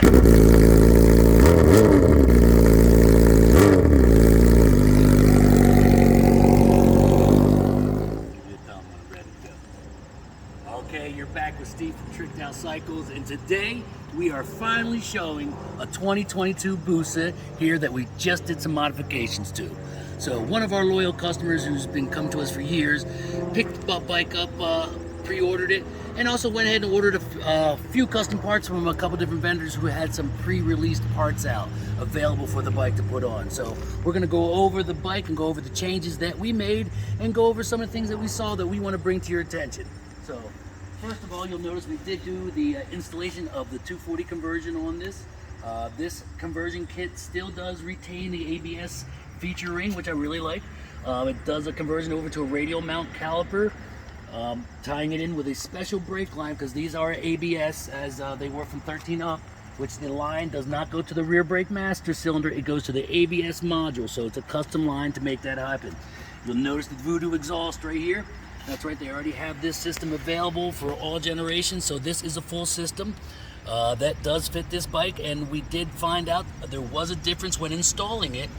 Okay, you're back with Steve from Tricked Out Cycles, and today we are finally showing a 2022 Busa here that we just did some modifications to. So one of our loyal customers who's been coming to us for years picked the bike up, pre-ordered it, and also went ahead and ordered a few custom parts from a couple different vendors who had some pre-released parts out available for the bike to put on. So we're going to go over the bike and go over the changes that we made and go over some of the things that we saw that we want to bring to your attention. So first of all, you'll notice we did do the installation of the 240 conversion on this. This conversion kit still does retain the ABS feature ring, which I really like. It does a conversion over to a radial mount caliper, tying it in with a special brake line because these are ABS as they were from 13 up, which the line does not go to the rear brake master cylinder, it goes to the ABS module, so it's a custom line to make that happen. You'll notice the Voodoo exhaust right here. That's right, they already have this system available for all generations, so this is a full system that does fit this bike, and we did find out there was a difference when installing it.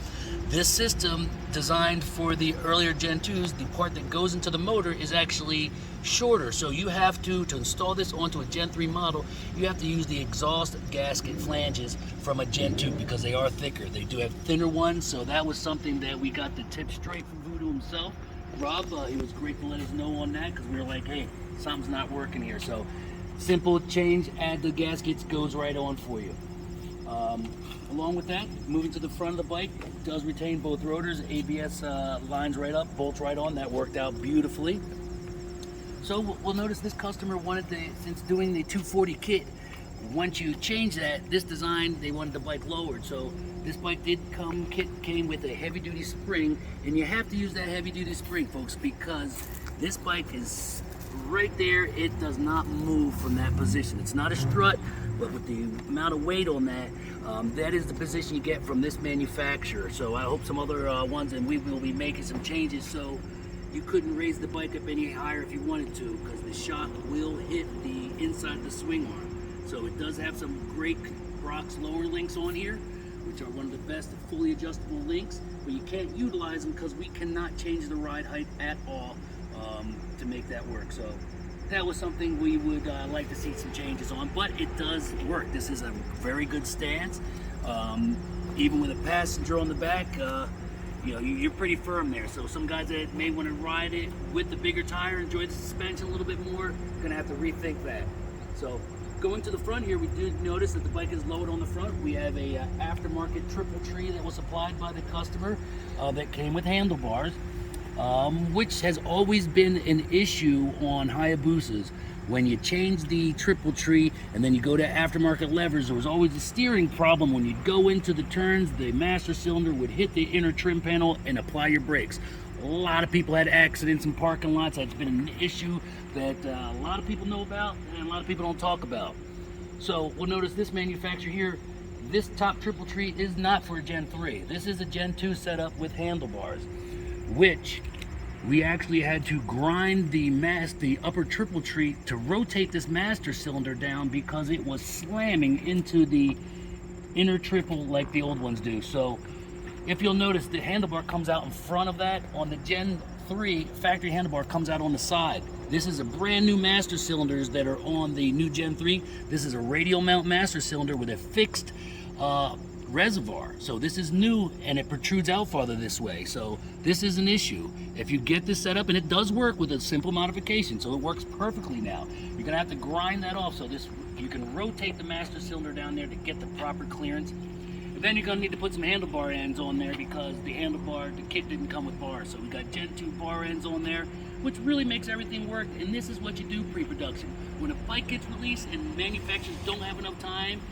This system, designed for the earlier Gen 2s, the part that goes into the motor is actually shorter, so you have to install this onto a Gen 3 model, you have to use the exhaust gasket flanges from a Gen 2 because they are thicker. They do have thinner ones, so that was something that we got the tip straight from Voodoo himself. Rob, he was great to let us know on that because we were like, hey, something's not working here. So simple change, add the gaskets, goes right on for you. Along with that, moving to the front of the bike, does retain both rotors, ABS lines right up, bolts right on. That worked out beautifully. So we'll notice this customer wanted since doing the 240 kit, once you change that, this design, they wanted the bike lowered. So this bike came with a heavy duty spring, and you have to use that heavy duty spring, folks, because this bike is right there. It does not move from that position. It's not a strut, but with the amount of weight on that, that is the position you get from this manufacturer. So I hope some other ones, and we will be making some changes so you couldn't raise the bike up any higher if you wanted to, because the shock will hit the inside of the swing arm. So it does have some great Brock's lower links on here, which are one of the best fully adjustable links, but you can't utilize them because we cannot change the ride height at all to make that work. So that was something we would like to see some changes on, but it does work. This is a very good stance. Even with a passenger on the back, you know, you're pretty firm there. So some guys that may want to ride it with the bigger tire, enjoy the suspension a little bit more, gonna have to rethink that. So going to the front here, we do notice that the bike is lowered on the front. We have a aftermarket triple tree that was supplied by the customer that came with handlebars, which has always been an issue on Hayabusas. When you change the triple tree and then you go to aftermarket levers, there was always a steering problem. When you'd go into the turns, the master cylinder would hit the inner trim panel and apply your brakes. A lot of people had accidents in parking lots. That's been an issue that a lot of people know about and a lot of people don't talk about. So we'll notice this manufacturer here, this top triple tree is not for a Gen 3. This is a Gen 2 setup with handlebars, which we actually had to grind the upper triple tree to rotate this master cylinder down because it was slamming into the inner triple like the old ones do. So if you'll notice, the handlebar comes out in front of that. On the Gen 3, factory handlebar comes out on the side. This is a brand new master cylinders that are on the new Gen 3. This is a radial mount master cylinder with a fixed reservoir. So this is new and it protrudes out farther this way. So this is an issue. If you get this set up, and it does work with a simple modification, so it works perfectly now. You're gonna have to grind that off so you can rotate the master cylinder down there to get the proper clearance. Then you're gonna need to put some handlebar ends on there because the kit didn't come with bars. So we got Gen 2 bar ends on there, which really makes everything work. And this is what you do pre-production. When a bike gets released and manufacturers don't have enough time,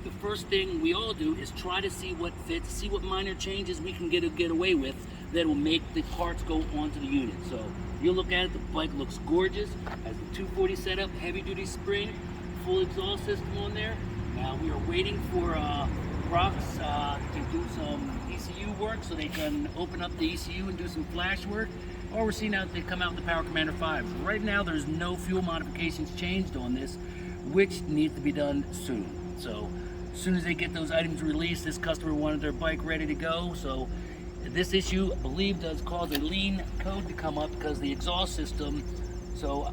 the first thing we all do is try to see what fits, see what minor changes we can get away with that will make the parts go onto the unit. So you'll look at it, the bike looks gorgeous, has the 240 setup, heavy duty spring, full exhaust system on there. Now we are waiting for Brock's to do some ECU work so they can open up the ECU and do some flash work. Or we're seeing out they come out in the Power Commander 5. Right now there's no fuel modifications changed on this, which needs to be done soon. So As soon as they get those items released, this customer wanted their bike ready to go. So this issue, I believe, does cause a lean code to come up because the exhaust system. So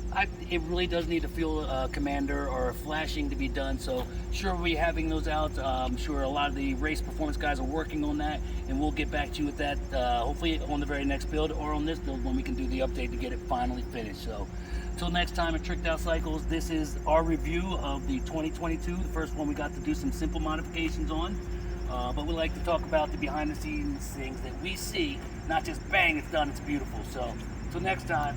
it really does need a fuel commander or flashing to be done. So sure, we'll be having those out. I'm sure a lot of the race performance guys are working on that, and we'll get back to you with that hopefully on the very next build or on this build when we can do the update to get it finally finished. So until next time at Tricked Out Cycles, this is our review of the 2022, the first one we got to do some simple modifications on. But we like to talk about the behind the scenes things that we see, not just bang, it's done, it's beautiful. So until next time.